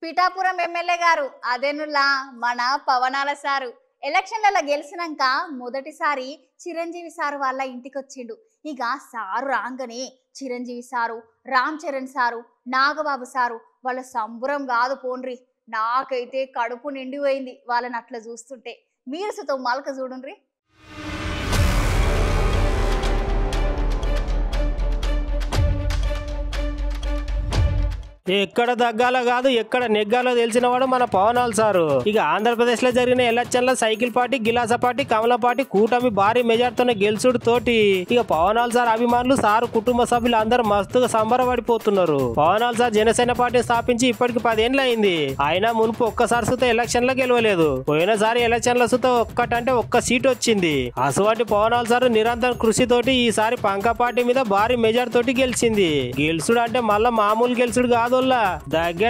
Pithapuram MLA గారు అదేనులా మన పవనాల సారు ఎలక్షన్లలో గెలిచినాక మొదటిసారి చిరంజీవి సారు వాళ్ళ ఇంటికొచ్చిండు. ఇక సారు రాగానే Chiranjeevi sir, Ram Charan sir, Nagababu sir వాళ్ళ సంబురం కాదు పోండ్రి. నాకైతే కడుపు నిండిపోయింది వాళ్ళని అట్లా చూస్తుంటే. మీరు సుతో మలక చూడుండ్రి. ఎక్కడ దగ్గాలో కాదు ఎక్కడ నెగ్గాలో తెలిసిన వాడు మన పవనాల్ సారు. ఇక ఆంధ్రప్రదేశ్ లో జరిగిన ఎలక్షన్ల సైకిల్ పార్టీ, గిలాస పార్టీ, కమల పార్టీ కూటమి భారీ మెజార్టీతో గెలుచుడు తోటి ఇక పవనాల్ సార్ అభిమానులు, సారు కుటుంబ సభ్యులు అందరూ మస్తుగా సంబరపడిపోతున్నారు. పవనాల్ సార్ జనసేన పార్టీ స్థాపించి ఇప్పటికి 10 ఏళ్ళు అయింది. అయినా మునుపు ఒక్కసారి సుత ఎలక్షన్ లో గెలవలేదు. పోయినసారి ఎలక్షన్ల సుత ఒక్కటంటే ఒక్క సీట్ వచ్చింది. అసలు పవనాల్ సార్ నిరంతర కృషితోటి ఈసారి పంక పార్టీ మీద భారీ మెజార్టీ తోటి గెలిచింది. గెలుచుడు అంటే మళ్ళా మామూలు గెలుచుడు కాదు,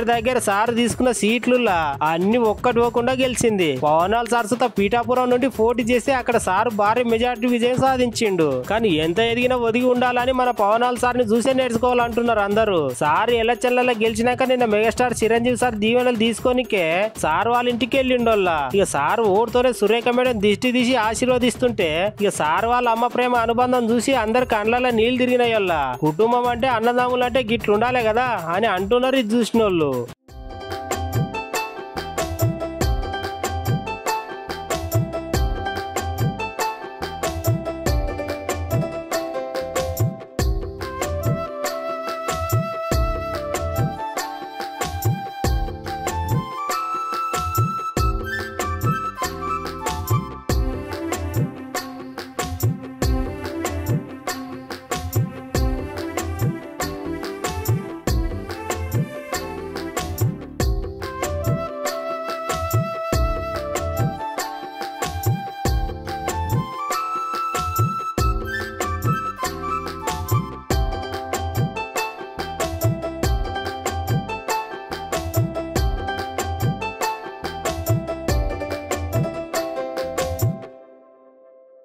దగ్గర సార్ తీసుకున్న సీట్లులా అన్ని ఒక్కటి పోకుండా గెలిచింది. పవనాల్ సార్ సుత పీఠాపురం నుండి పోటీ చేసి అక్కడ సార్ భారీ మెజార్టీ విజయం సాధించిండు. కానీ ఎంత ఎదిగినా ఒదిగి ఉండాలని మన పవనాల్ సార్ ని చూసే నేర్చుకోవాలంటున్నారు అందరూ. సార్ ఎలక్షన్లలో గెలిచినాక నిన్న మెగాస్టార్ చిరంజీవి సార్ దీవెనలు తీసుకొనికే సార్ వాళ్ళ ఇంటికి వెళ్ళిండోళ్ళ. ఇక సార్ ఓటుతోనే సురేఖ మేడం దిష్టి తీసి ఆశీర్వదిస్తుంటే ఇక సార్ వాళ్ళ అమ్మ ప్రేమ అనుబంధం చూసి అందరు కండ్లలో నీళ్లు తిరిగినాయల్లా. కుటుంబం అంటే అన్నదమ్ములు అంటే గిట్లుండాలే కదా అని అంటున్నారు ఇది చూసిన వాళ్ళు.